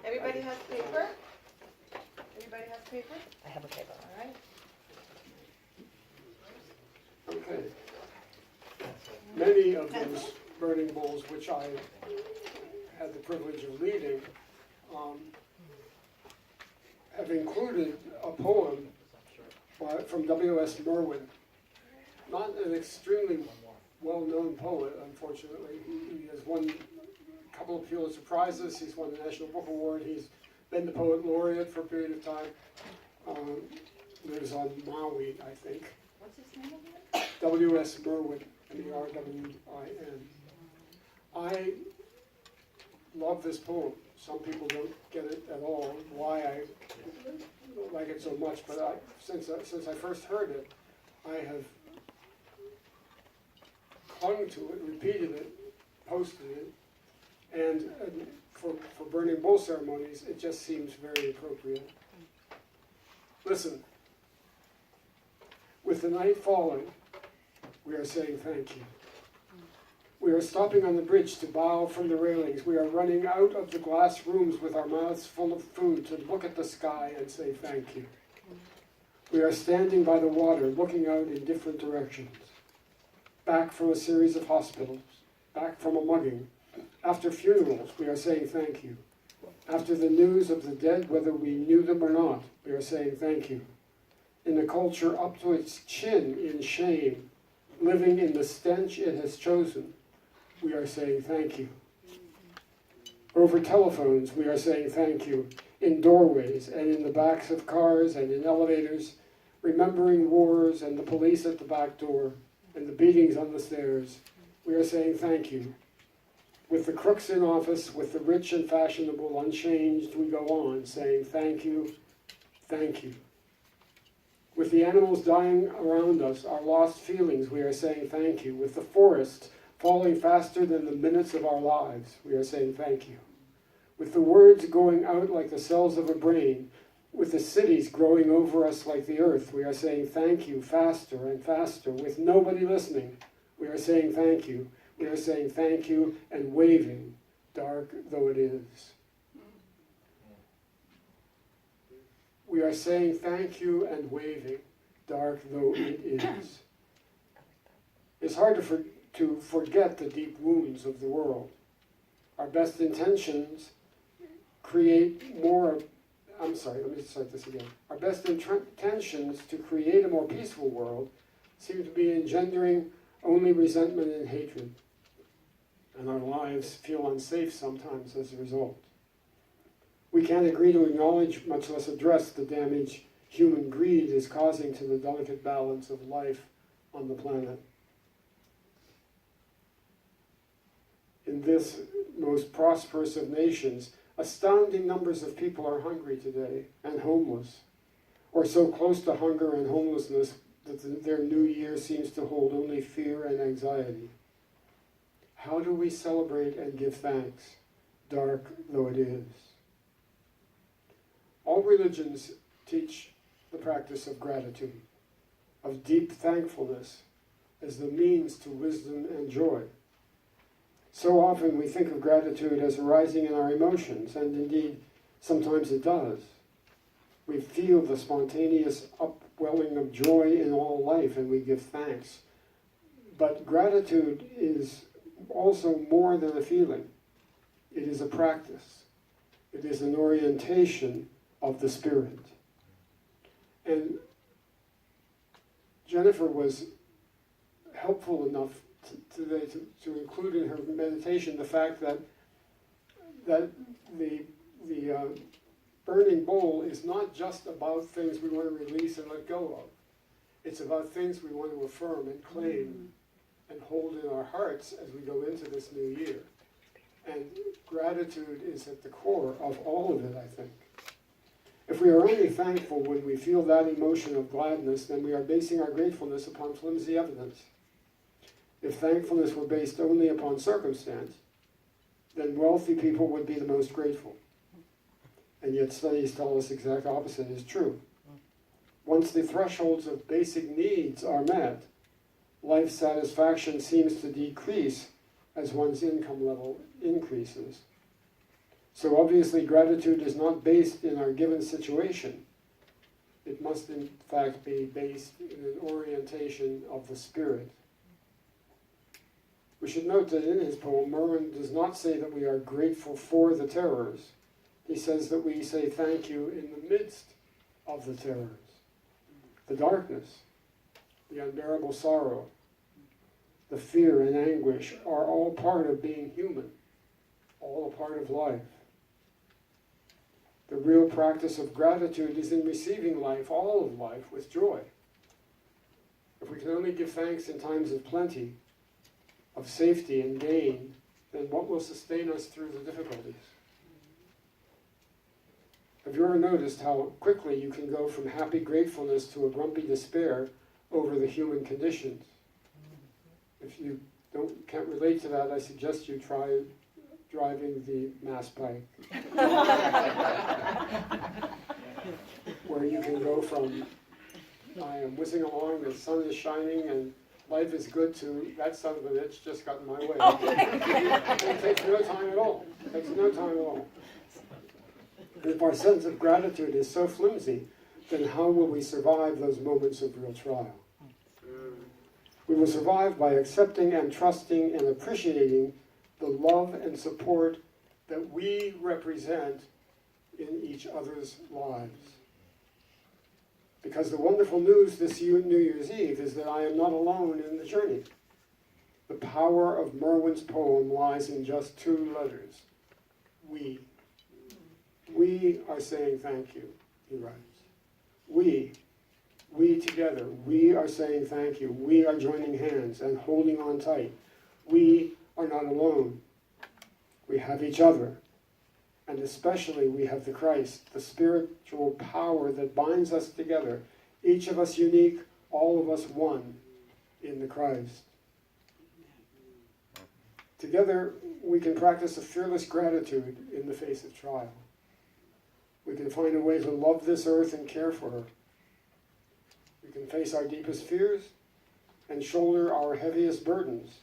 Everybody has paper? Everybody has paper? I have a paper. All right. Okay. Many of those burning bowls, which I had the privilege of leading, have included a poem from W.S. Merwin. Not an extremely well-known poet, unfortunately. He has won a couple of Pulitzer Prizes. He's won the National Book Award. He's been the poet laureate for a period of time. Lives on Maui, I think. What's his name again? W.S. Merwin, M-E-R-W-I-N. I love this poem. Some people don't get it at all, why I like it so much, but since I first heard it, I have clung to it, repeated it, posted it, and for burning bowl ceremonies, it just seems very appropriate. Listen, with the night falling, we are saying thank you. We are stopping on the bridge to bow from the railings. We are running out of the glass rooms with our mouths full of food to look at the sky and say thank you. We are standing by the water, looking out in different directions. Back from a series of hospitals, back from a mugging. After funerals, we are saying thank you. After the news of the dead, whether we knew them or not, we are saying thank you. In a culture up to its chin in shame, living in the stench it has chosen, we are saying thank you. Over telephones, we are saying thank you. In doorways and in the backs of cars and in elevators, remembering wars and the police at the back door and the beatings on the stairs, we are saying thank you. With the crooks in office, with the rich and fashionable unchanged, we go on saying thank you, thank you. With the animals dying around us, our lost feelings, we are saying thank you. With the forest falling faster than the minutes of our lives, we are saying thank you. With the words going out like the cells of a brain, with the cities growing over us like the earth, we are saying thank you faster and faster. With nobody listening, we are saying thank you. We are saying thank you and waving, dark though it is. We are saying thank you and waving, dark though it is. It's hard to forget the deep wounds of the world. Our best intentions create more, let me start this again. Our best intentions to create a more peaceful world seem to be engendering only resentment and hatred. And our lives feel unsafe sometimes as a result. We can't agree to acknowledge, much less address, the damage human greed is causing to the delicate balance of life on the planet. In this most prosperous of nations, astounding numbers of people are hungry today and homeless, or so close to hunger and homelessness that their new year seems to hold only fear and anxiety. How do we celebrate and give thanks, dark though it is? All religions teach the practice of gratitude, of deep thankfulness as the means to wisdom and joy. So often we think of gratitude as arising in our emotions, and indeed, sometimes it does. We feel the spontaneous upwelling of joy in all life, and we give thanks. But gratitude is also more than a feeling. It is a practice. It is an orientation of the spirit. And Jennifer was helpful enough today to include in her meditation the fact that the burning bowl is not just about things we want to release and let go of. It's about things we want to affirm and claim and hold in our hearts as we go into this new year. And gratitude is at the core of all of it, I think. If we are only thankful when we feel that emotion of gladness, then we are basing our gratefulness upon flimsy evidence. If thankfulness were based only upon circumstance, then wealthy people would be the most grateful. And yet studies tell us the exact opposite is true. Once the thresholds of basic needs are met, life satisfaction seems to decrease as one's income level increases. So obviously gratitude is not based in our given situation. It must in fact be based in an orientation of the spirit. We should note that in his poem, Merwin does not say that we are grateful for the terrors. He says that we say thank you in the midst of the terrors. The darkness, the unbearable sorrow, the fear and anguish are all part of being human, all a part of life. The real practice of gratitude is in receiving life, all of life, with joy. If we can only give thanks in times of plenty, of safety and gain, then what will sustain us through the difficulties? Have you ever noticed how quickly you can go from happy gratefulness to a grumpy despair over the human conditions? If you can't relate to that, I suggest you try driving the mass bike. Where you can go from, I am whizzing along, the sun is shining, and life is good, to that son of a bitch just got in my way. It takes no time at all. It takes no time at all. If our sense of gratitude is so flimsy, then how will we survive those moments of real trial? We will survive by accepting and trusting and appreciating the love and support that we represent in each other's lives. Because the wonderful news this New Year's Eve is that I am not alone in the journey. The power of Merwin's poem lies in just 2 letters. We. We are saying thank you, he writes. We together, we are saying thank you. We are joining hands and holding on tight. We are not alone. We have each other. And especially we have the Christ, the spiritual power that binds us together, each of us unique, all of us one in the Christ. Together we can practice a fearless gratitude in the face of trial. We can find a way to love this earth and care for her. We can face our deepest fears and shoulder our heaviest burdens,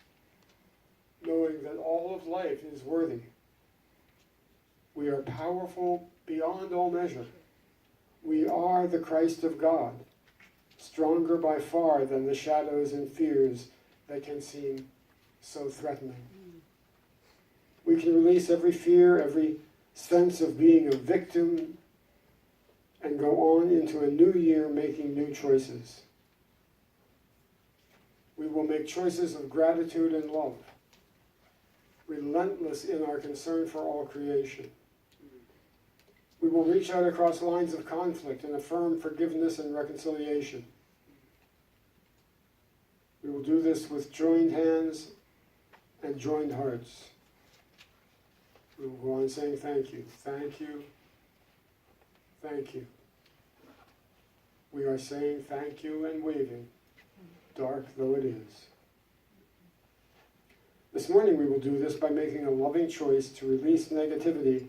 knowing that all of life is worthy. We are powerful beyond all measure. We are the Christ of God, stronger by far than the shadows and fears that can seem so threatening. We can release every fear, every sense of being a victim, and go on into a new year making new choices. We will make choices of gratitude and love, relentless in our concern for all creation. We will reach out across lines of conflict and affirm forgiveness and reconciliation. We will do this with joined hands and joined hearts. We will go on saying thank you, thank you, thank you. We are saying thank you and waving, dark though it is. This morning we will do this by making a loving choice to release negativity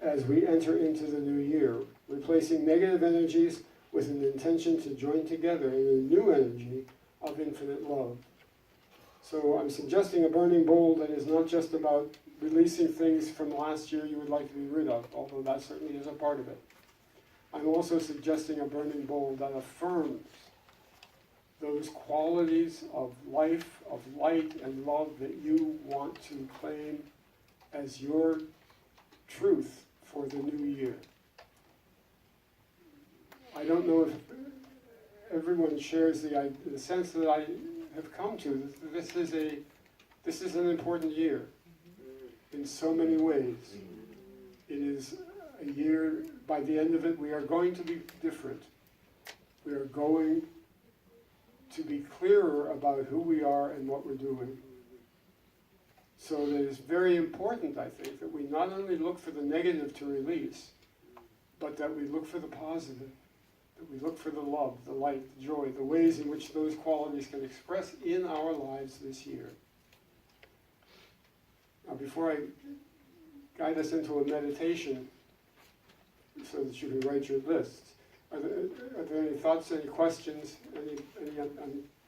as we enter into the new year, replacing negative energies with an intention to join together in a new energy of infinite love. So I'm suggesting a burning bowl that is not just about releasing things from last year you would like to be rid of, although that certainly is a part of it. I'm also suggesting a burning bowl that affirms those qualities of life, of light and love that you want to claim as your truth for the new year. I don't know if everyone shares the sense that I have come to. This is an important year in so many ways. It is a year, by the end of it, we are going to be different. We are going to be clearer about who we are and what we're doing. So it is very important, I think, that we not only look for the negative to release, but that we look for the positive, that we look for the love, the light, the joy, the ways in which those qualities can express in our lives this year. Now, before I guide us into a meditation, so that you can write your list, are there any thoughts, any questions, any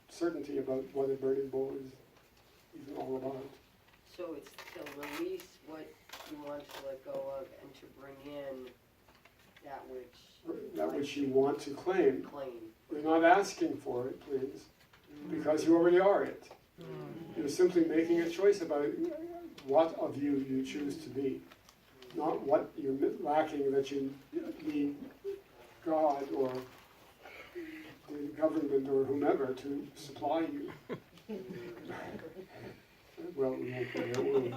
uncertainty about what a burning bowl even all about. So it's to release what you want to let go of and to bring in that which You want to claim. claim. You're not asking for it, please, because you already are it. You're simply making a choice about what of you choose to be, not what you're lacking that you need God or the government or whomever to supply you. Well, we won't go there, will we?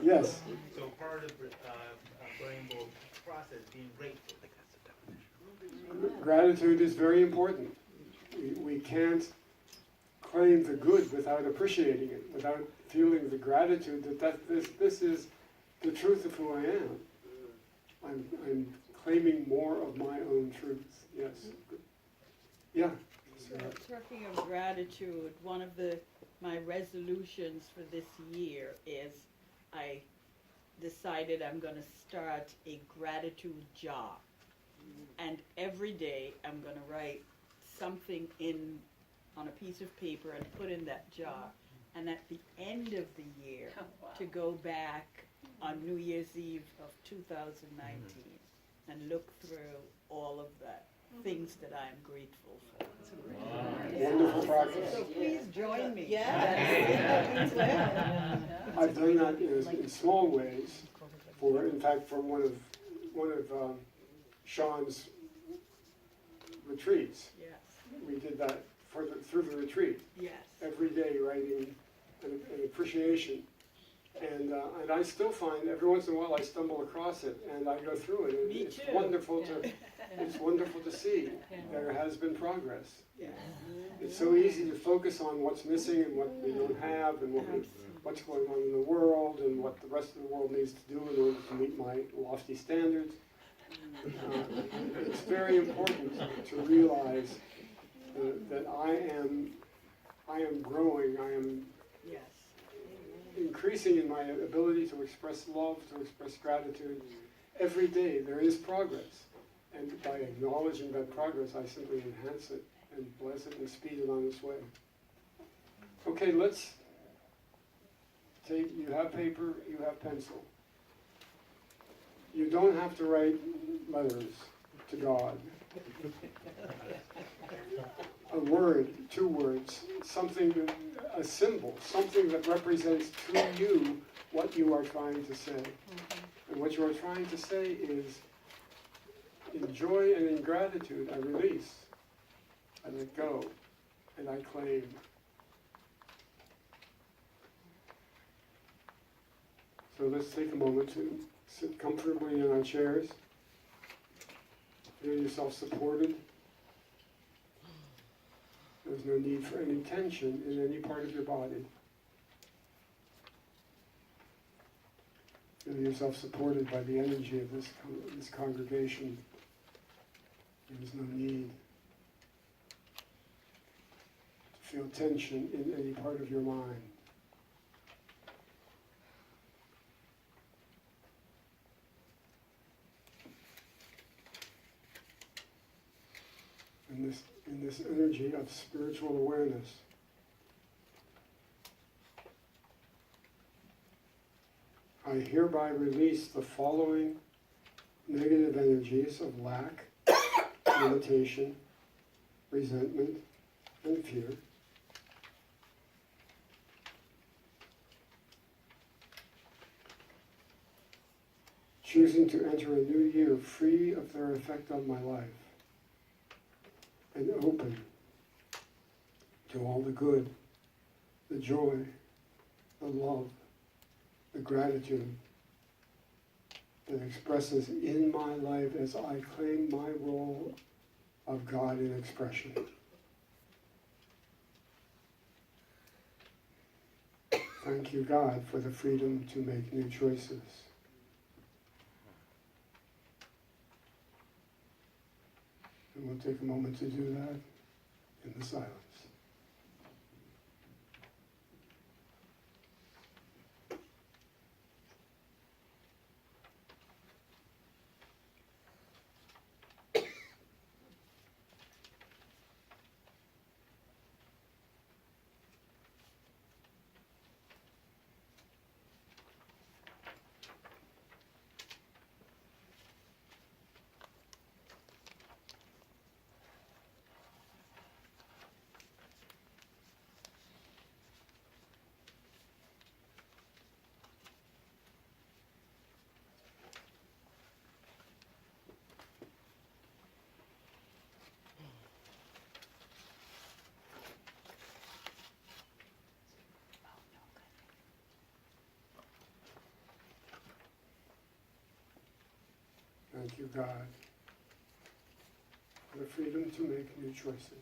Yes. So part of the rainbow process being grateful. Gratitude is very important. We can't claim the good without appreciating it, without feeling the gratitude that this is the truth of who I am. I'm claiming more of my own truth. Yes. Yeah. Talking of gratitude, one of my resolutions for this year is I decided I'm going to start a gratitude jar. And every day I'm going to write something on a piece of paper and put in that jar. And at the end of the year, to go back on New Year's Eve of 2019 and look through all of the things that I'm grateful for. Wonderful practice. So please join me. I've done that in small ways. In fact, for one of Sean's retreats, Yes. we did that through the retreat. Yes. Every day writing an appreciation. And I still find every once in a while I stumble across it and I go through it. And Me it's too. wonderful to see there has been progress. Yes. It's so easy to focus on what's missing and what we don't have and what's going on in the world and what the rest of the world needs to do in order to meet my lofty standards. It's very important to realize that I am growing, I am Yes. increasing in my ability to express love, to express gratitude. Every day there is progress. And by acknowledging that progress, I simply enhance it and bless it and speed it on its way. Okay, you have paper, you have pencil. You don't have to write letters to God. A word, 2 words, a symbol, something that represents to you what you are trying to say. And what you are trying to say is, in joy and in gratitude, I release, I let go, and I claim. So let's take a moment to sit comfortably in our chairs. Feel yourself supported. There's no need for any tension in any part of your body. Feel yourself supported by the energy of this congregation. There is no need to feel tension in any part of your mind. In this energy of spiritual awareness, I hereby release the following negative energies of lack, limitation, resentment, and fear. Choosing to enter a new year free of their effect on my life, and open to all the good, the joy, the love, the gratitude that expresses in my life as I claim my role of God in expression. Thank you, God, for the freedom to make new choices. And we'll take a moment to do that in the silence. thank you, God, for the freedom to make new choices.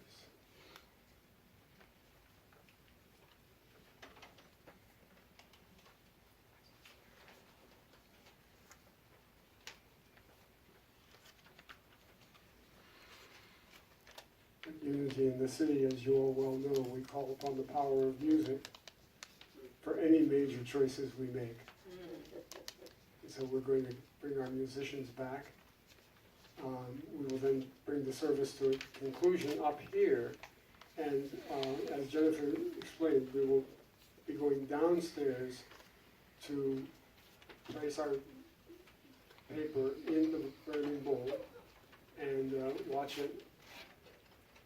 At Unity in the City, as you all well know, we call upon the power of music for any major choices we make. And so we're going to bring our musicians back. We will then bring the service to a conclusion up here. And as Jennifer explained, we will be going downstairs to place our paper in the burning bowl and watch it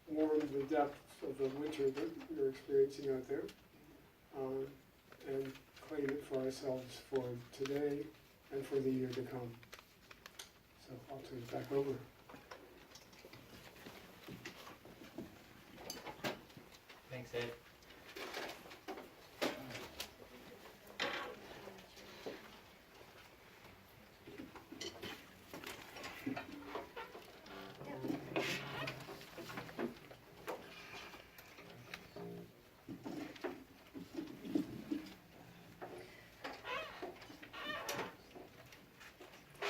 warm the depths of the winter that we're experiencing out there, and claim it for ourselves for today and for the year to come. So I'll turn it back over. Thanks, Ed.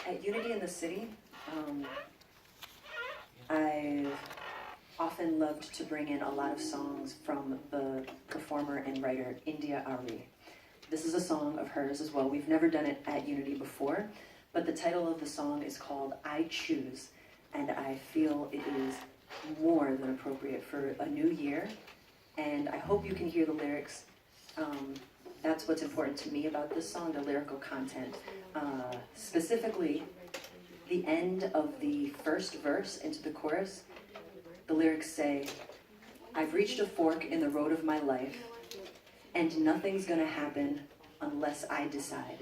At Unity in the City, I've often loved to bring in a lot of songs from the performer and writer India Ari. This is a song of hers as well. We've never done it at Unity before, but the title of the song is called I Choose, and I feel it is more than appropriate for a new year, and I hope you can hear the lyrics. That's what's important to me about this song, the lyrical content. Specifically, the end of the first verse into the chorus, the lyrics say, I've reached a fork in the road of my life, and nothing's gonna happen unless I decide.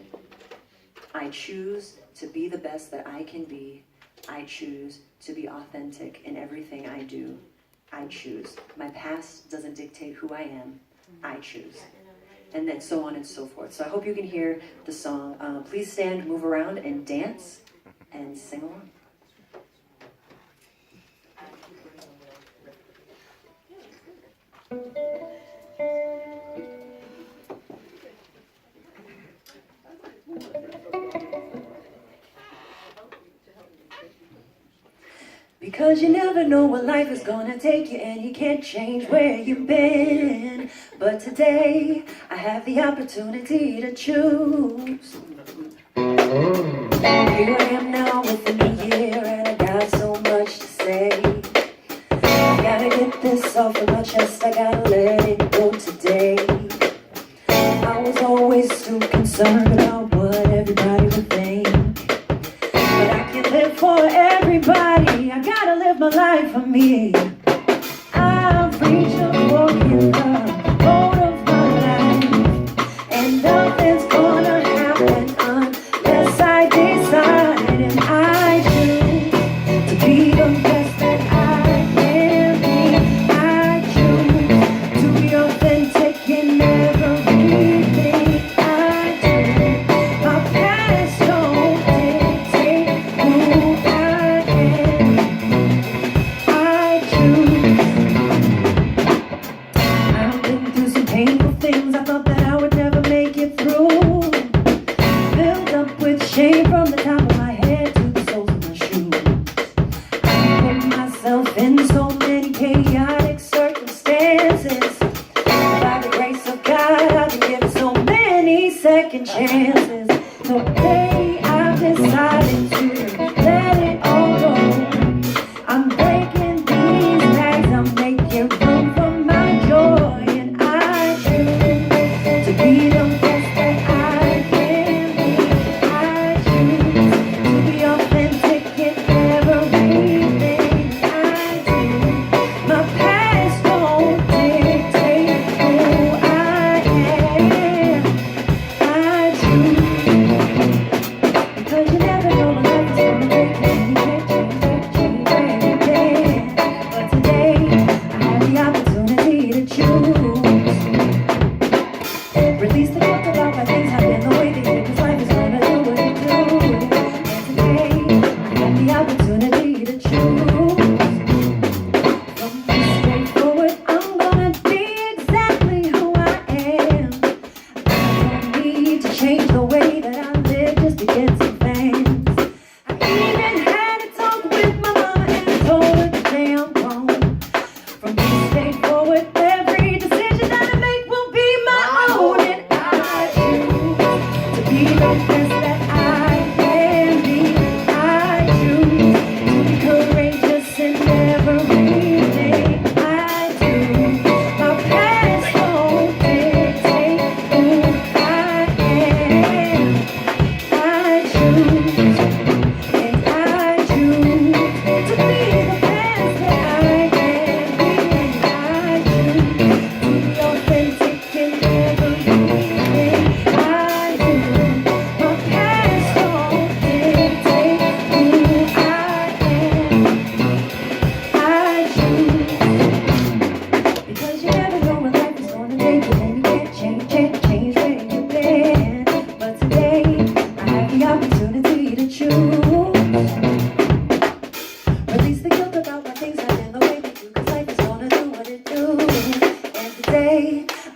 I choose to be the best that I can be. I choose to be authentic in everything I do. I choose. My past doesn't dictate who I am. I choose. And then so on and so forth. So I hope you can hear the song. Please stand, move around, and dance, and sing along. Because you never know where life is gonna take you, and you can't change where you've been. But today, I have the opportunity to choose. Here I am now with a new year, and I got so much to say. I gotta get this off of my chest, I gotta let it go today. I was always too concerned about what everybody would think. But I can live for everybody, I gotta live my life for me. I've reached a fork in the road of my life, and nothing's gonna happen unless I decide. And I choose to be the best that I can be. I choose to be authentic in everything I do. My past don't dictate who I am. I choose. I've been through some painful things I thought that I would never make it through. Filled up with shame from the top of my head to the soles of my shoes. I put myself in so many chaotic circumstances. By the grace of God, I've been given so many second chances. Today I've decided to let it all go. I'm breaking these bags, I'm making room for my joy, and I choose to be the best that I can be. I choose to be authentic in everything I do. My past don't dictate who I am. I choose.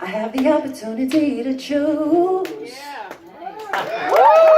I have the opportunity to choose. Yeah.